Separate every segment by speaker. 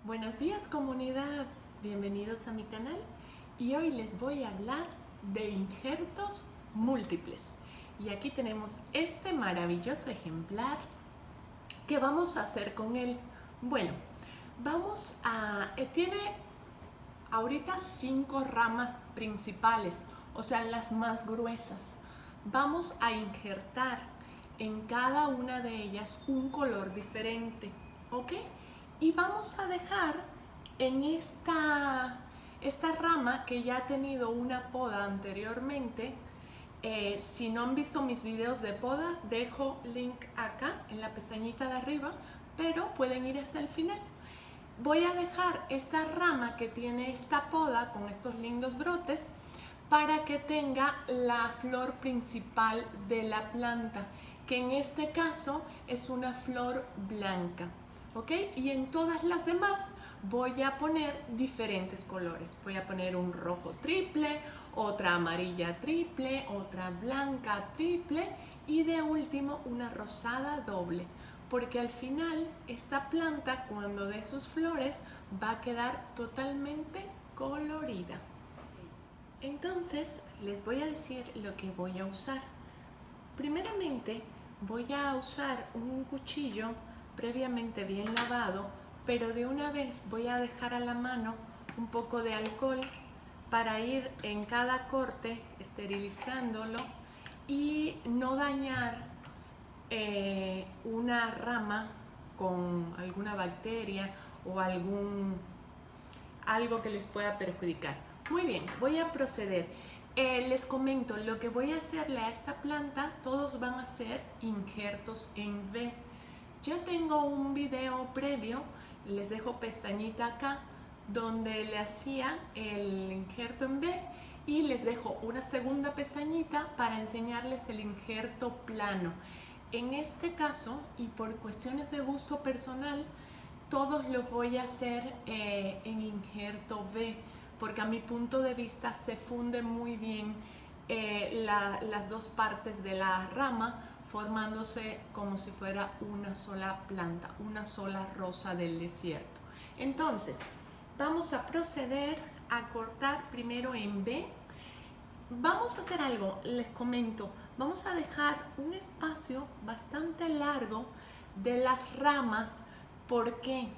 Speaker 1: Buenos días, comunidad, bienvenidos a mi canal y hoy les voy a hablar de injertos múltiples. Y aquí tenemos este maravilloso ejemplar. ¿Qué vamos a hacer con él? Bueno, tiene ahorita 5 ramas principales, o sea, las más gruesas. Vamos a injertar en cada una de ellas un color diferente, ¿ok? Y vamos a dejar en esta rama que ya ha tenido una poda anteriormente. Si no han visto mis videos de poda, dejo link acá en la pestañita de arriba, pero pueden ir hasta el final. Voy a dejar esta rama que tiene esta poda con estos lindos brotes para que tenga la flor principal de la planta, que en este caso es una flor blanca, ¿ok? Y en todas las demás voy a poner diferentes colores. Voy a poner un rojo triple, otra amarilla triple, otra blanca triple y de último una rosada doble, porque al final esta planta, cuando dé sus flores, va a quedar totalmente colorida. Entonces les voy a decir lo que voy a usar. Primeramente voy a usar un cuchillo previamente bien lavado, pero de una vez voy a dejar a la mano un poco de alcohol para ir en cada corte esterilizándolo y no dañar una rama con alguna bacteria o algo que les pueda perjudicar. Muy bien, voy a proceder. Les comento, lo que voy a hacerle a esta planta, todos van a ser injertos en V. Ya tengo un video previo, les dejo pestañita acá, donde le hacía el injerto en V y les dejo una segunda pestañita para enseñarles el injerto plano. En este caso, y por cuestiones de gusto personal, todos los voy a hacer en injerto V, porque a mi punto de vista se funde muy bien las dos partes de la rama, formándose como si fuera una sola planta, una sola rosa del desierto. Entonces, vamos a proceder a cortar primero en V. Vamos a hacer algo, les comento, vamos a dejar un espacio bastante largo de las ramas porque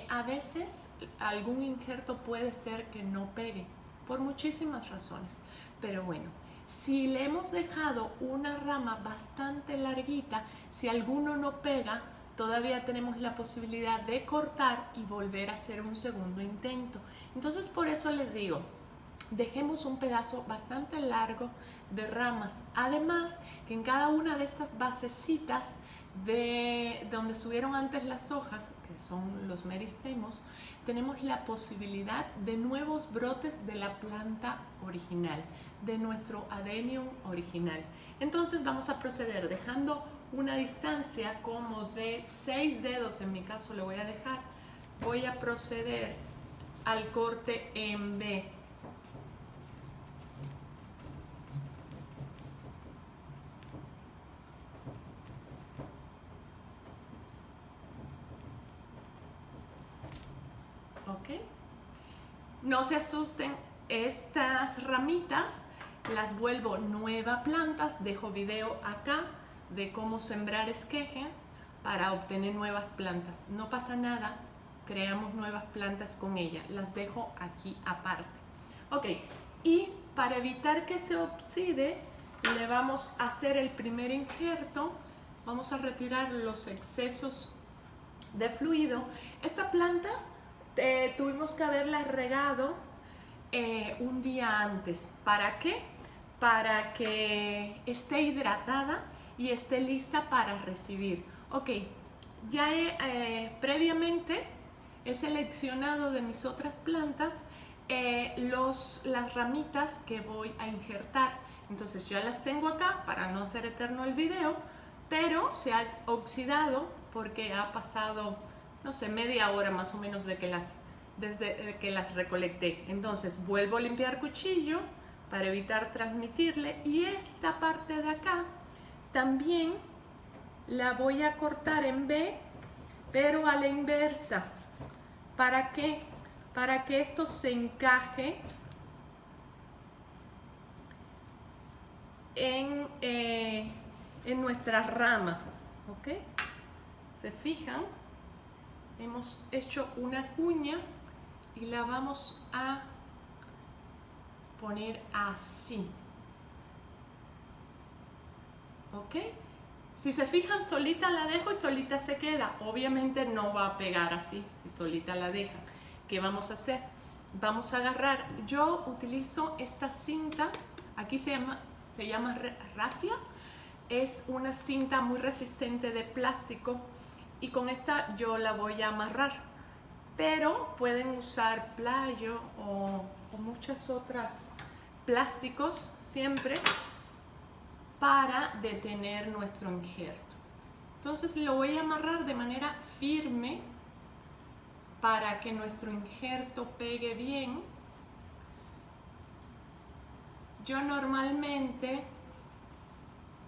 Speaker 1: a veces algún injerto puede ser que no pegue por muchísimas razones, pero bueno, si le hemos dejado una rama bastante larguita, si alguno no pega, todavía tenemos la posibilidad de cortar y volver a hacer un segundo intento. Entonces por eso les digo, dejemos un pedazo bastante largo de ramas. Además, que en cada una de estas basecitas de donde estuvieron antes las hojas, que son los meristemos, tenemos la posibilidad de nuevos brotes de la planta original, de nuestro adenium original. Entonces vamos a proceder dejando una distancia como de 6 dedos, en mi caso lo voy a dejar. Voy a proceder al corte en V. ¿Ok? No se asusten, estas ramitas las vuelvo nuevas plantas. Dejo video acá de cómo sembrar esqueje para obtener nuevas plantas. No pasa nada, creamos nuevas plantas con ella. Las dejo aquí aparte. Ok, y para evitar que se oxide, le vamos a hacer el primer injerto. Vamos a retirar los excesos de fluido. Esta planta tuvimos que haberla regado un día antes. ¿Para qué? Para que esté hidratada y esté lista para recibir. Ok, ya previamente he seleccionado de mis otras plantas las ramitas que voy a injertar. Entonces ya las tengo acá para no hacer eterno el video, pero se ha oxidado porque ha pasado, no sé, media hora más o menos desde que las recolecté. Entonces vuelvo a limpiar cuchillo para evitar transmitirle, y esta parte de acá también la voy a cortar en V, pero a la inversa. ¿Para qué? Para que esto se encaje en nuestra rama, ¿ok? ¿Se fijan? Hemos hecho una cuña y la vamos a poner así, ¿ok? Si se fijan, solita la dejo y solita se queda. Obviamente no va a pegar así, si solita la dejan. ¿Qué vamos a hacer? Vamos a agarrar, yo utilizo esta cinta, aquí se llama rafia, es una cinta muy resistente de plástico y con esta yo la voy a amarrar, pero pueden usar playo o muchas otras plásticos siempre para detener nuestro injerto. Entonces lo voy a amarrar de manera firme para que nuestro injerto pegue bien. Yo normalmente,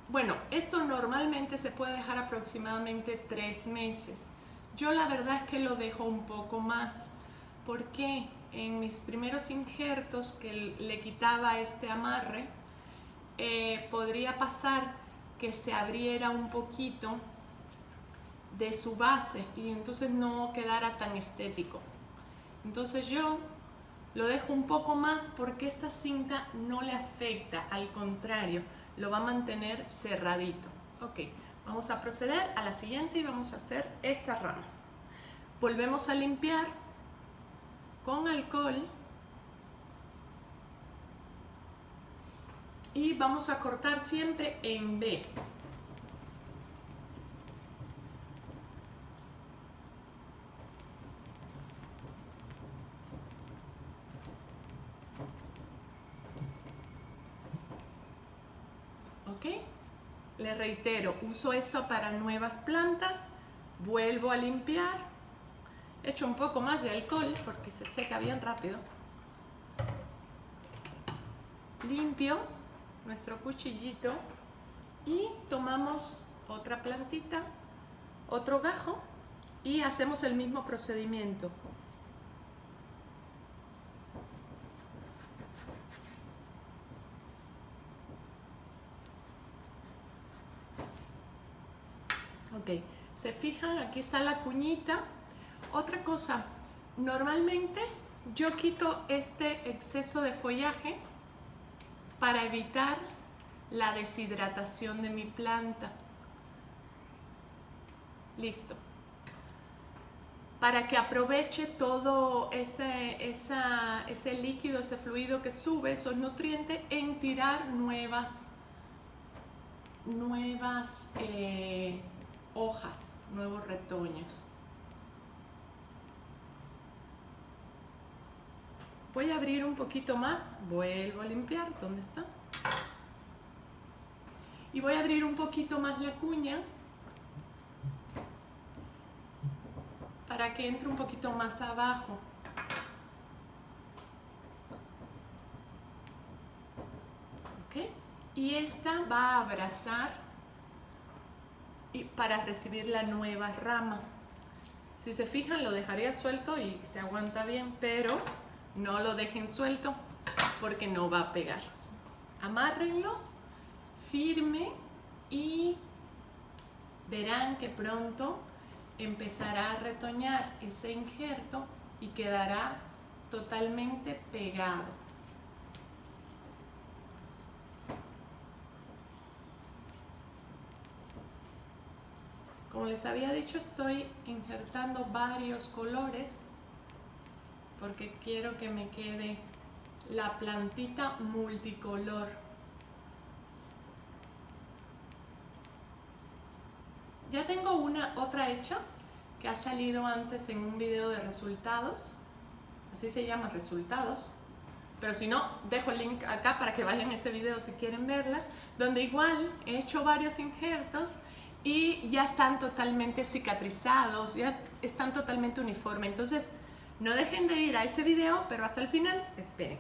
Speaker 1: bueno, esto normalmente se puede dejar aproximadamente 3 meses. Yo la verdad es que lo dejo un poco más, porque en mis primeros injertos que le quitaba este amarre, podría pasar que se abriera un poquito de su base y entonces no quedara tan estético. Entonces yo lo dejo un poco más porque esta cinta no le afecta, al contrario, lo va a mantener cerradito. Ok, vamos a proceder a la siguiente y vamos a hacer esta rama. Volvemos a limpiar con alcohol y vamos a cortar siempre en V. ¿Ok? Les reitero, uso esto para nuevas plantas, vuelvo a limpiar, echo un poco más de alcohol porque se seca bien rápido, limpio nuestro cuchillito y tomamos otra plantita, otro gajo y hacemos el mismo procedimiento. Ok, se fijan, aquí está la cuñita. Otra cosa, normalmente yo quito este exceso de follaje para evitar la deshidratación de mi planta. Listo. Para que aproveche todo ese líquido, ese fluido que sube, esos nutrientes, en tirar nuevas hojas, nuevos retoños. Voy a abrir un poquito más, vuelvo a limpiar, ¿dónde está? Y voy a abrir un poquito más la cuña para que entre un poquito más abajo. ¿Ok? Y esta va a abrazar para recibir la nueva rama. Si se fijan, lo dejaría suelto y se aguanta bien, pero no lo dejen suelto porque no va a pegar. Amárrenlo firme y verán que pronto empezará a retoñar ese injerto y quedará totalmente pegado. Como les había dicho, estoy injertando varios colores porque quiero que me quede la plantita multicolor. Ya tengo otra hecha que ha salido antes en un video de resultados, así se llama, resultados, pero si no, dejo el link acá para que vayan a ese video si quieren verla, donde igual he hecho varios injertos y ya están totalmente cicatrizados, ya están totalmente uniformes. Entonces no dejen de ir a ese video, pero hasta el final esperen.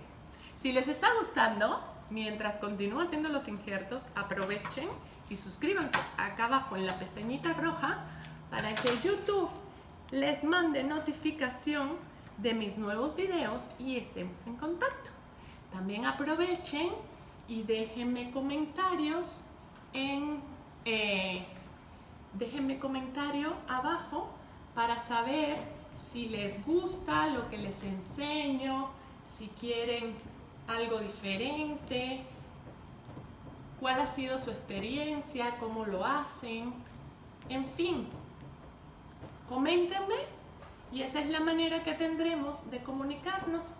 Speaker 1: Si les está gustando, mientras continúo haciendo los injertos, aprovechen y suscríbanse acá abajo en la pestañita roja para que YouTube les mande notificación de mis nuevos videos y estemos en contacto. También aprovechen y déjenme comentarios déjenme comentario abajo para saber si les gusta lo que les enseño, si quieren algo diferente, cuál ha sido su experiencia, cómo lo hacen, en fin, coméntenme y esa es la manera que tendremos de comunicarnos.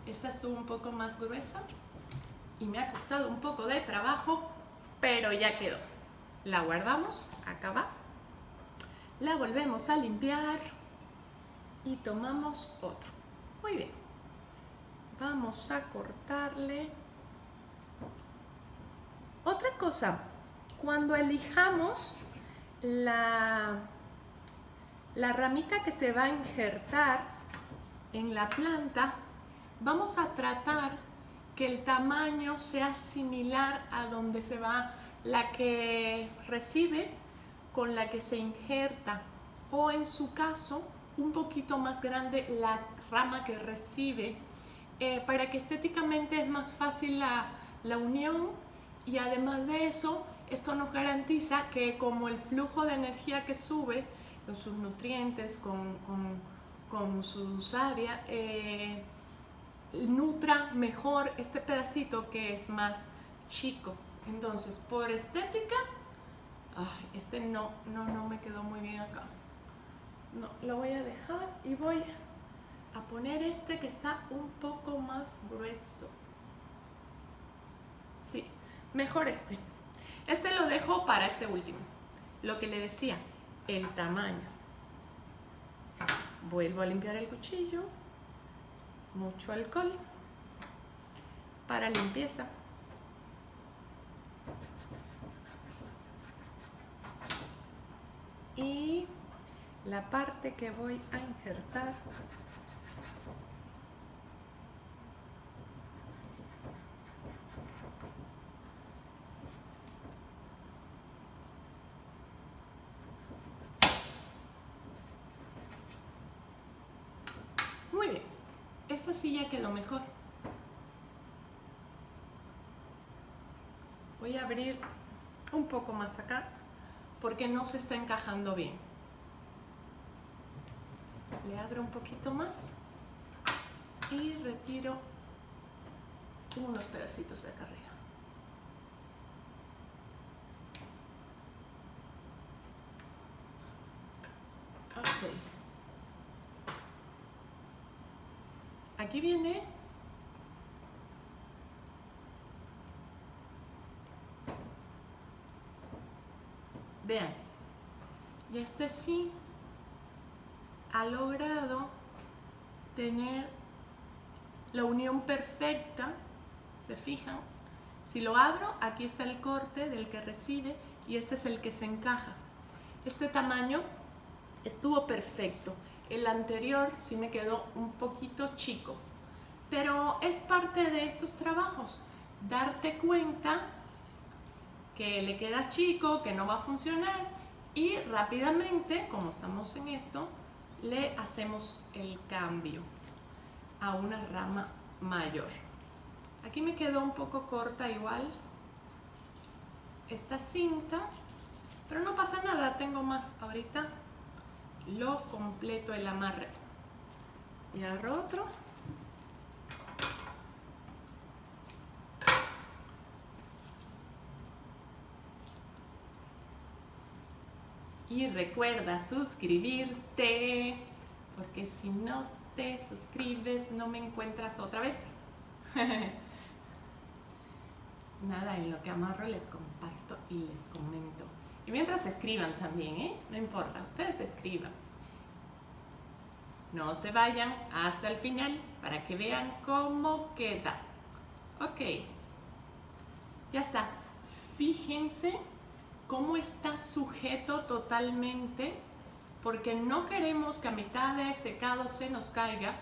Speaker 1: Esta es un poco más gruesa y me ha costado un poco de trabajo, pero ya quedó. La guardamos, acá va. La volvemos a limpiar y tomamos otro. Muy bien. Vamos a cortarle. Otra cosa, cuando elijamos la ramita que se va a injertar en la planta, vamos a tratar que el tamaño sea similar a donde se va la que recibe con la que se injerta, o en su caso un poquito más grande la rama que recibe, para que estéticamente es más fácil la unión, y además de eso esto nos garantiza que como el flujo de energía que sube con sus nutrientes, con su savia, nutra mejor este pedacito que es más chico. Entonces, por estética, este no me quedó muy bien acá. No, lo voy a dejar y voy a poner este que está un poco más grueso. Sí, mejor este. Este lo dejo para este último. Lo que le decía, el tamaño. Vuelvo a limpiar el cuchillo. Mucho alcohol para limpieza. Y la parte que voy a injertar muy bien, esta sí ya quedó mejor. Voy a abrir un poco más acá porque no se está encajando bien. Le abro un poquito más y retiro unos pedacitos de acá arriba. Ok. Aquí viene vean, y este sí ha logrado tener la unión perfecta. ¿Se fijan? Si lo abro, aquí está el corte del que recibe y este es el que se encaja. Este tamaño estuvo perfecto. El anterior sí me quedó un poquito chico, pero es parte de estos trabajos, darte cuenta que le queda chico, que no va a funcionar, y rápidamente, como estamos en esto, le hacemos el cambio a una rama mayor. Aquí me quedó un poco corta igual esta cinta, pero no pasa nada, tengo más. Ahorita lo completo el amarre. Y agarro otro. Y recuerda suscribirte, porque si no te suscribes no me encuentras otra vez. Nada, en lo que amarro les comparto y les comento. Y mientras escriban también, no importa, ustedes escriban. No se vayan hasta el final para que vean cómo queda. Ok, ya está. Fíjense cómo está sujeto totalmente, porque no queremos que a mitad de secado se nos caiga,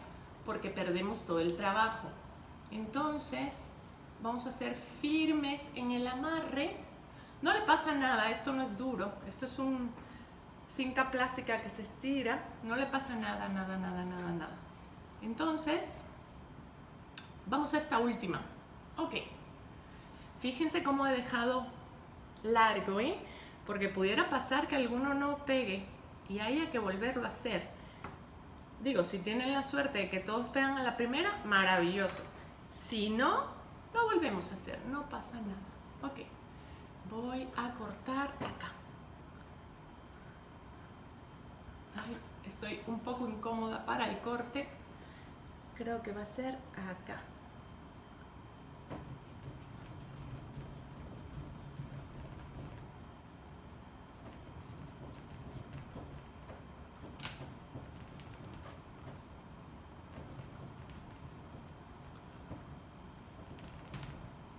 Speaker 1: porque perdemos todo el trabajo. Entonces vamos a ser firmes en el amarre No le pasa nada, esto no es duro, esto es un cinta plástica que se estira, no le pasa nada, nada, nada, nada, nada. Entonces, vamos a esta última. Ok, fíjense cómo he dejado largo, porque pudiera pasar que alguno no pegue y haya que volverlo a hacer. Digo, si tienen la suerte de que todos pegan a la primera, maravilloso. Si no, lo volvemos a hacer, no pasa nada. Ok, voy a cortar acá. Ay, estoy un poco incómoda para el corte. Creo que va a ser acá.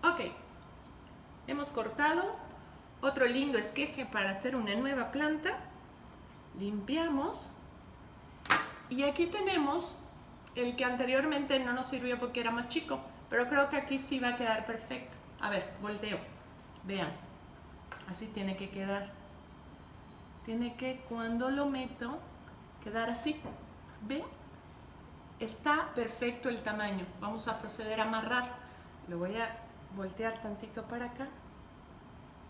Speaker 1: Ok, hemos cortado otro lindo esqueje para hacer una nueva planta. Limpiamos y aquí tenemos el que anteriormente no nos sirvió porque era más chico, pero creo que aquí sí va a quedar perfecto. A ver, volteo, vean, así tiene que quedar. Tiene que, cuando lo meto, quedar así. ¿Ven? Está perfecto el tamaño. Vamos a proceder a amarrar. Lo voy a voltear tantito para acá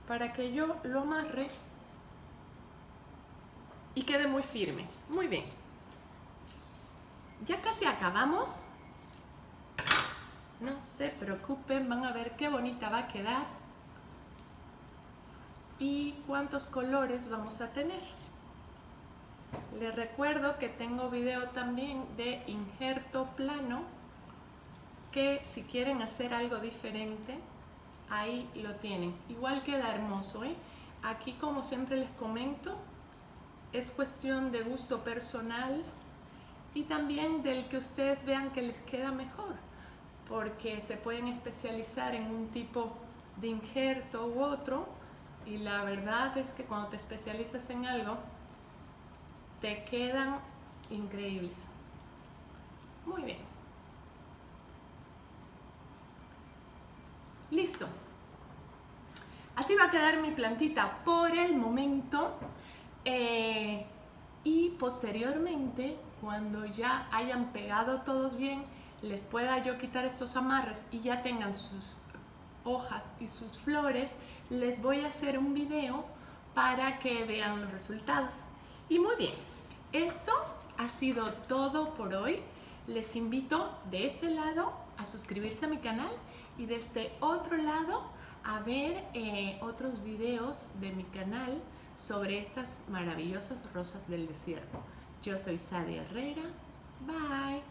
Speaker 1: para que yo lo amarre y quede muy firme. Muy bien. Ya casi acabamos. No se preocupen, van a ver qué bonita va a quedar y cuántos colores vamos a tener. Les recuerdo que tengo video también de injerto plano, que si quieren hacer algo diferente, ahí lo tienen. Igual queda hermoso, Aquí, como siempre les comento, es cuestión de gusto personal y también del que ustedes vean que les queda mejor, porque se pueden especializar en un tipo de injerto u otro, y la verdad es que cuando te especializas en algo, te quedan increíbles. Muy bien. Listo. Así va a quedar mi plantita por el momento. Y posteriormente, cuando ya hayan pegado todos bien, les pueda yo quitar estos amarres y ya tengan sus hojas y sus flores, les voy a hacer un video para que vean los resultados. Y muy bien, esto ha sido todo por hoy. Les invito de este lado a suscribirse a mi canal y de este otro lado a ver otros videos de mi canal sobre estas maravillosas rosas del desierto. Yo soy Sadia Herrera. Bye.